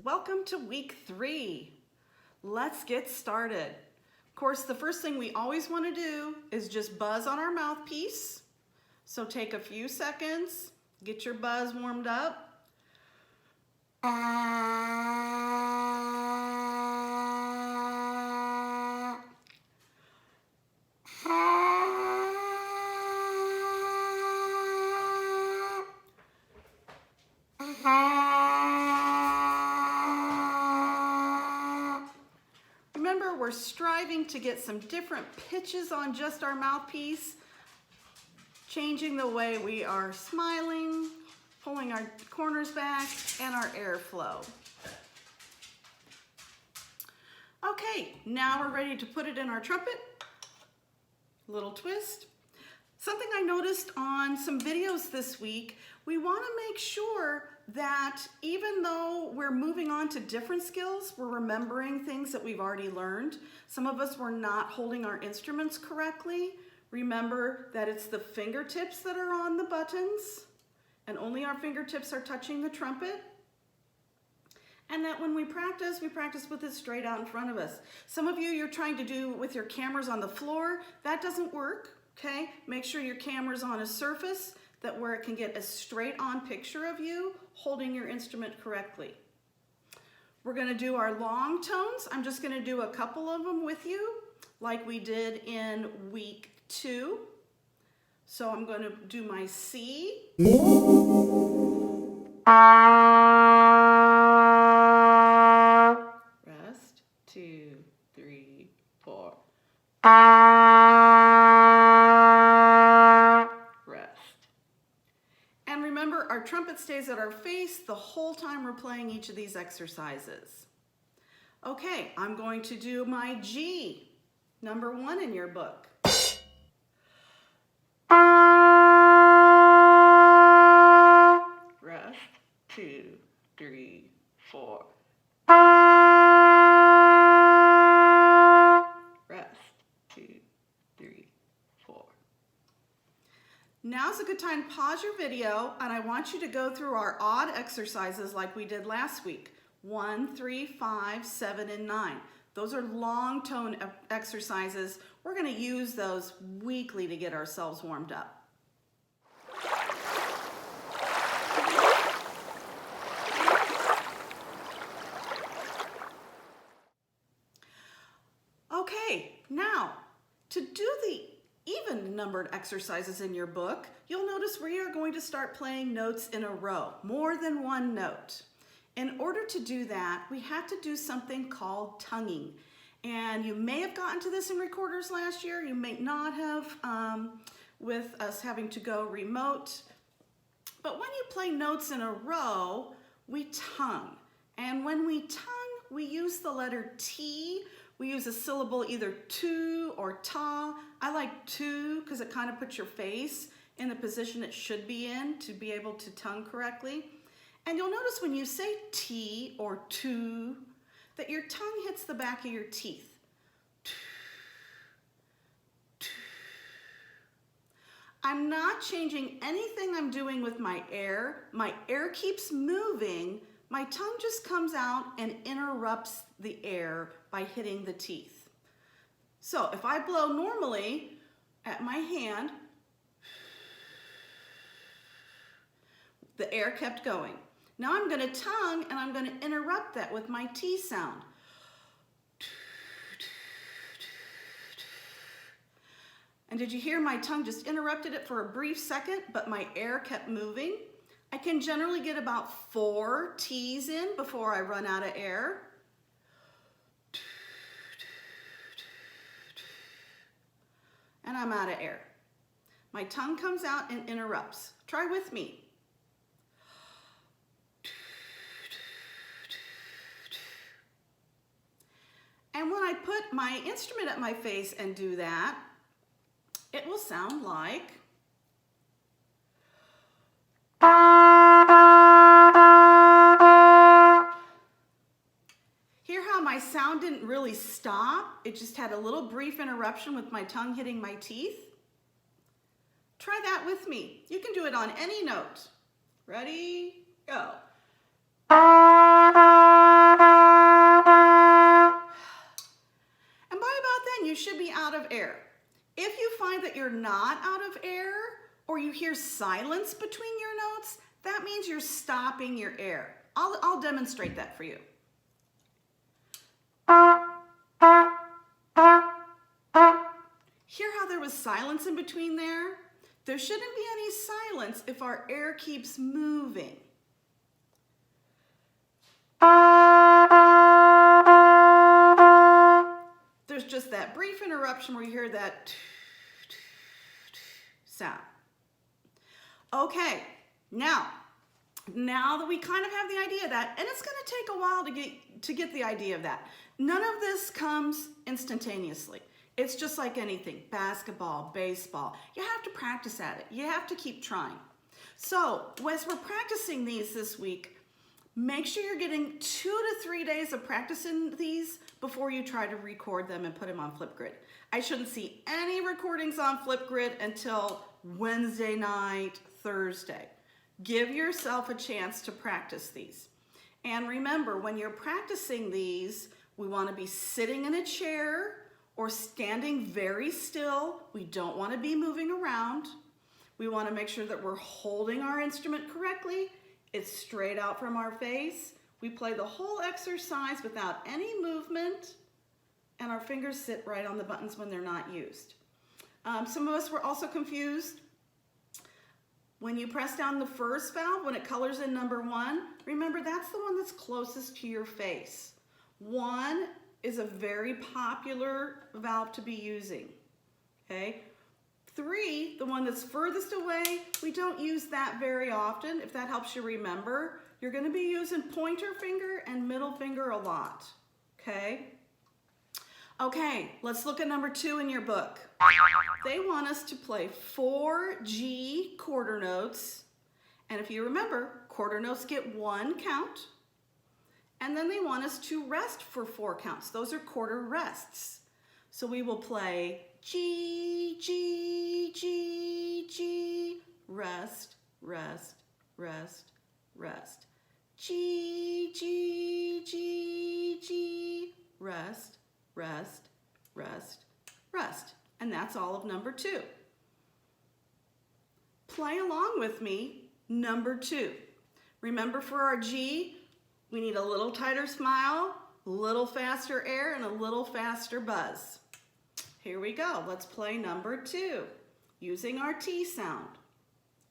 Welcome to week 3. Let's get started. Of course, the first thing we always want to do is just buzz on our mouthpiece. So take a few seconds, get your buzz warmed up. Remember, we're striving to get some different pitches on just our mouthpiece, changing the way we are smiling, pulling our corners back, and our airflow. Okay, now we're ready to put it in our trumpet. Little twist. Something I noticed on some videos this week, we want to make sure that even though we're moving on to different skills, we're remembering things that we've already learned. Some of us were not holding our instruments correctly. Remember that it's the fingertips that are on the buttons, and only our fingertips are touching the trumpet. And that when we practice with it straight out in front of us. Some of you're trying to do with your cameras on the floor. That doesn't work, okay? Make sure your camera's on a surface that where it can get a straight on picture of you holding your instrument correctly. We're gonna do our long tones. I'm just gonna do a couple of them with you like we did in week 2. So I'm gonna do my C. Rest, 2, 3, 4. And remember, our trumpet stays at our face the whole time we're playing each of these exercises. Okay, I'm going to do my G, number 1 in your book. Rest, 2, 3, 4. Rest, 2, 3, 4. Now's a good time to pause your video, and I want you to go through our odd exercises like we did last week. 1, 3, 5, 7, and 9. Those are long tone exercises. We're going to use those weekly to get ourselves warmed up. Okay, now to do the even numbered exercises in your book, you'll notice we are going to start playing notes in a row, more than one note. In order to do that, we have to do something called tonguing. And you may have gotten to this in recorders last year, you may not have with us having to go remote. But when you play notes in a row, we tongue. And when we tongue, we use the letter T. We use a syllable either tu or ta. I like tu because it kind of puts your face in the position it should be in to be able to tongue correctly. And you'll notice when you say T or tu, that your tongue hits the back of your teeth. I'm not changing anything I'm doing with my air. My air keeps moving. My tongue just comes out and interrupts the air by hitting the teeth. So if I blow normally at my hand, the air kept going. Now I'm going to tongue and I'm going to interrupt that with my T sound. And did you hear my tongue just interrupted it for a brief second, but my air kept moving? I can generally get about 4 T's in before I run out of air. And I'm out of air. My tongue comes out and interrupts. Try with me. And when I put my instrument at my face and do that, it will sound like it just had a little brief interruption with my tongue hitting my teeth. Try that with me. You can do it on any note. Ready? Go. And by about then, you should be out of air. If you find that you're not out of air or you hear silence between your notes, that means you're stopping your air. I'll demonstrate that for you. Hear how there was silence in between there? There shouldn't be any silence if our air keeps moving. There's just that brief interruption where you hear that sound. Okay, now that we kind of have the idea of that, and it's going to take a while to get the idea of that. None of this comes instantaneously. It's just like anything, basketball, baseball. You have to practice at it. You have to keep trying. So as we're practicing these this week, make sure you're getting 2 to 3 days of practicing these before you try to record them and put them on Flipgrid. I shouldn't see any recordings on Flipgrid until Wednesday night, Thursday. Give yourself a chance to practice these. And remember, when you're practicing these, we want to be sitting in a chair or standing very still. We don't want to be moving around. We want to make sure that we're holding our instrument correctly. It's straight out from our face. We play the whole exercise without any movement, and our fingers sit right on the buttons when they're not used. Some of us were also confused. When you press down the first valve, when it colors in number 1, remember that's the one that's closest to your face. 1 is a very popular valve to be using, okay? 3, the one that's furthest away, we don't use that very often. If that helps you remember, you're going to be using pointer finger and middle finger a lot, okay? Okay, let's look at number 2 in your book. They want us to play 4 G quarter notes, and if you remember, quarter notes get 1 count, and then they want us to rest for 4 counts. Those are quarter rests. So we will play G, G, G, G, rest, rest, rest, rest. G, G, G, G, rest, rest, rest, rest. And that's all of number 2. Play along with me, number 2. Remember, for our G, we need a little tighter smile, a little faster air, and a little faster buzz. Here we go. Let's play number 2 using our T sound.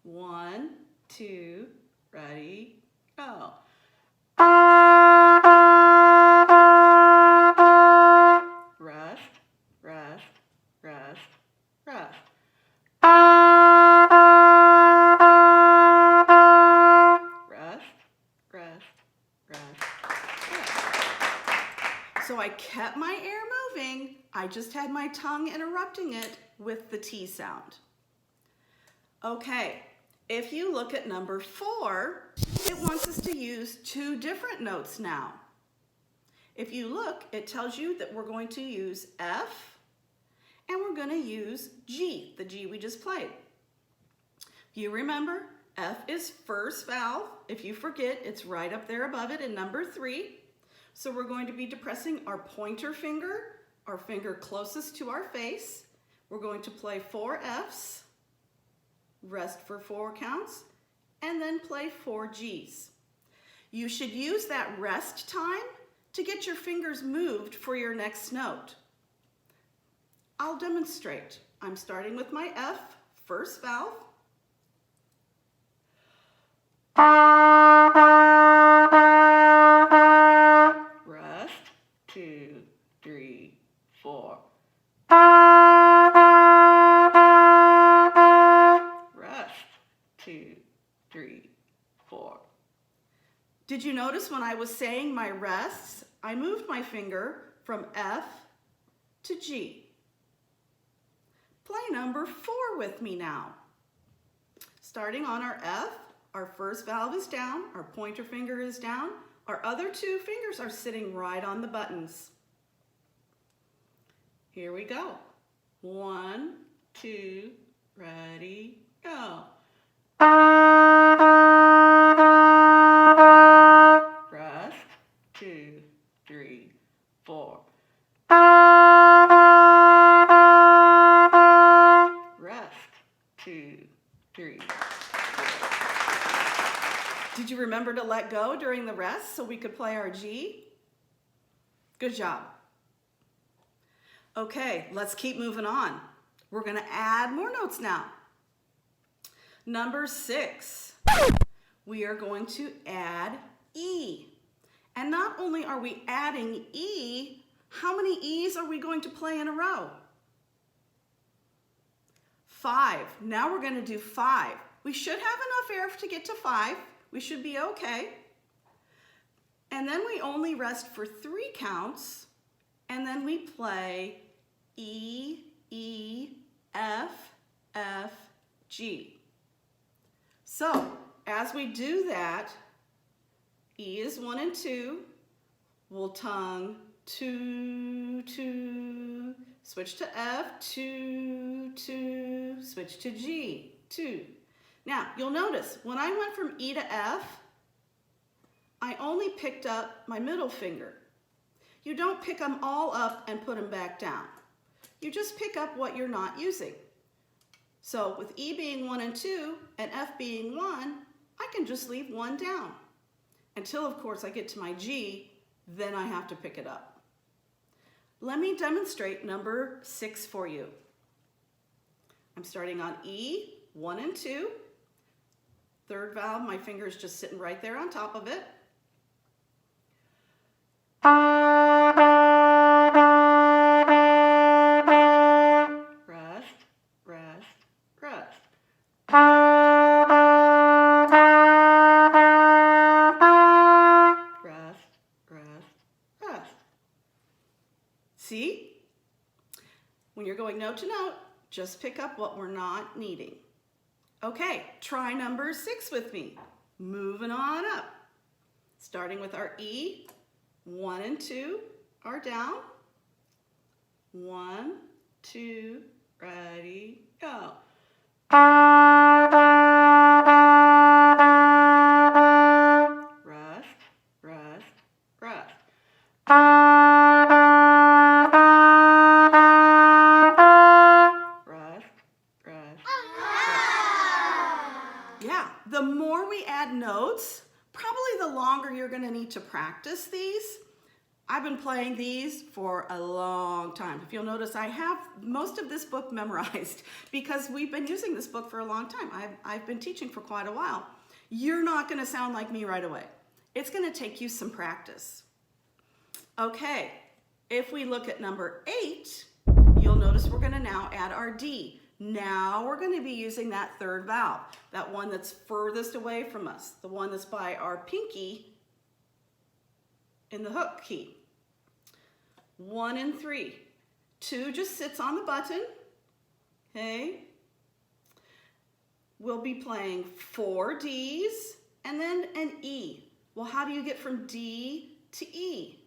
1, 2, ready, go. Rest, rest, rest, rest. Rest, rest, rest, rest. So I kept my air moving, I just had my tongue interrupting it with the T sound. Okay, if you look at number 4, it wants us to use 2 different notes now. If you look, it tells you that we're going to use F and we're going to use G, the G we just played. If you remember, F is first valve. If you forget, it's right up there above it in number 3. So we're going to be depressing our pointer finger, our finger closest to our face. We're going to play 4 Fs, rest for 4 counts, and then play 4 Gs. You should use that rest time to get your fingers moved for your next note. I'll demonstrate. I'm starting with my F, first valve. Rest, 2, 3, 4. Rest, 2, 3, 4. Did you notice when I was saying my rests, I moved my finger from F to G. Play number 4 with me now. Starting on our F, our first valve is down, our pointer finger is down, our other 2 fingers are sitting right on the buttons. Here we go. 1, 2, ready, go. Rest, 2, 3, 4. Rest, 2, 3. Did you remember to let go during the rest so we could play our G? Good job. Okay, let's keep moving on. We're going to add more notes now. Number 6, we are going to add E. And not only are we adding E, how many E's are we going to play in a row? 5. Now we're going to do 5. We should have enough air to get to 5. We should be okay. And then we only rest for 3 counts, and then we play E, E, F, F, G. So, as we do that, E is 1 and 2. We'll tongue 2, 2, switch to F, 2, 2, switch to G, 2. Now, you'll notice, when I went from E to F, I only picked up my middle finger. You don't pick them all up and put them back down. You just pick up what you're not using. So with E being 1 and 2 and F being 1, I can just leave 1 down. Until, of course, I get to my G, then I have to pick it up. Let me demonstrate number 6 for you. I'm starting on E, 1 and 2. Third valve, my finger is just sitting right there on top of it. Rest, rest, rest. Rest, rest, rest. See? When you're going note to note, just pick up what we're not needing. Okay, try number 6 with me. Moving on up. Starting with our E, 1 and 2 are down. 1, 2, ready, go. Rest, rest, rest. Rest, rest, rest. Yeah, the more we add notes, probably the longer you're going to need to practice these. I've been playing these for a long time. If you'll notice, I have most of this book memorized because we've been using this book for a long time. I've been teaching for quite a while. You're not going to sound like me right away. It's going to take you some practice. Okay, if we look at number 8, you'll notice we're going to now add our D. Now we're going to be using that third valve, that one that's furthest away from us, the one that's by our pinky in the hook key. 1 and 3. 2 just sits on the button. Okay. We'll be playing 4 Ds and then an E. Well, how do you get from D to E?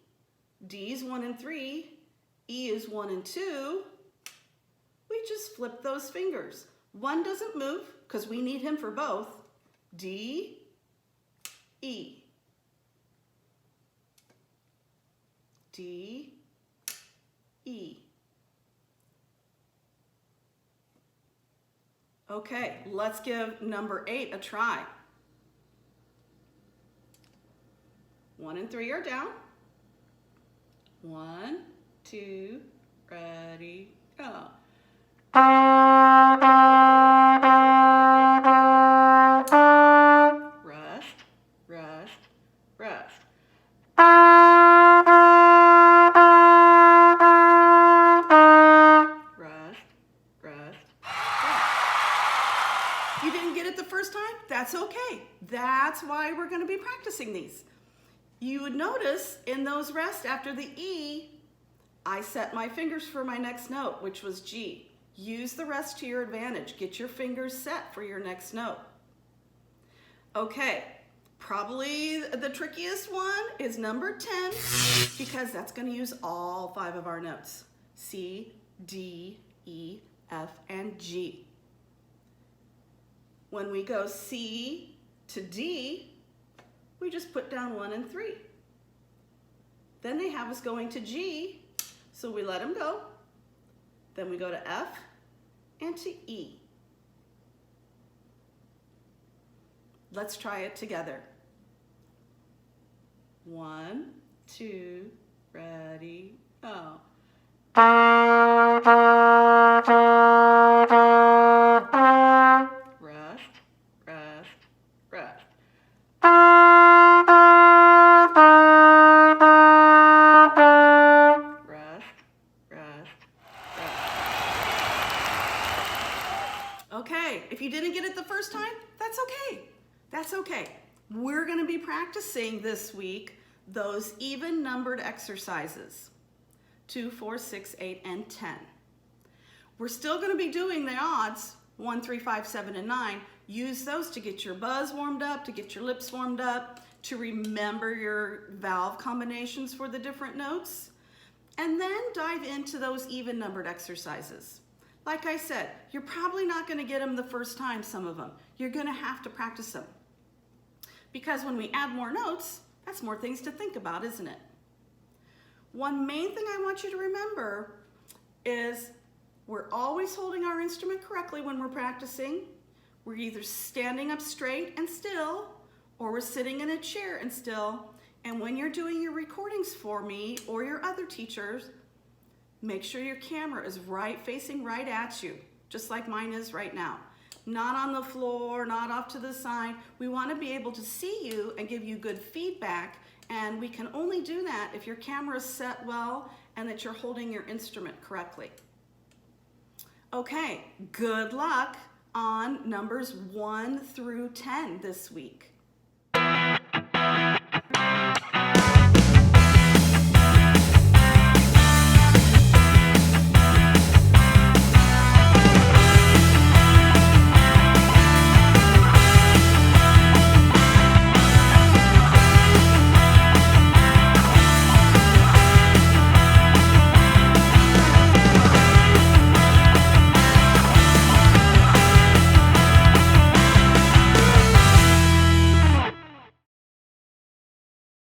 D is 1 and 3. E is 1 and 2. We just flip those fingers. 1 doesn't move because we need him for both. D, E. D, E. Okay, let's give number 8 a try. 1 and 3 are down. 1, 2, ready, go. Rest, rest, rest. Rest, rest, rest. You didn't get it the first time? That's okay. That's why we're going to be practicing these. You would notice in those rests after the E, I set my fingers for my next note, which was G. Use the rest to your advantage. Get your fingers set for your next note. Okay, probably the trickiest one is number 10 because that's going to use all 5 of our notes. C, D, E, F, and G. When we go C to D, we just put down 1 and 3. Then they have us going to G, so we let them go. Then we go to F and to E. Let's try it together. 1, 2, ready, go. Rest, rest, rest. Rest, rest, rest. Okay, if you didn't get it the first time, that's okay. That's okay. We're going to be practicing this week those even numbered exercises. 2, 4, 6, 8, and 10. We're still going to be doing the odds, 1, 3, 5, 7, and 9. Use those to get your buzz warmed up, to get your lips warmed up, to remember your valve combinations for the different notes, and then dive into those even numbered exercises. Like I said, you're probably not going to get them the first time, some of them. You're going to have to practice them. Because when we add more notes, that's more things to think about, isn't it? One main thing I want you to remember is we're always holding our instrument correctly when we're practicing. We're either standing up straight and still, or we're sitting in a chair and still. And when you're doing your recordings for me or your other teachers, make sure your camera is facing right at you, just like mine is right now. Not on the floor, not off to the side. We want to be able to see you and give you good feedback, and we can only do that if your camera is set well and that you're holding your instrument correctly. Okay, good luck on numbers 1 through 10 this week.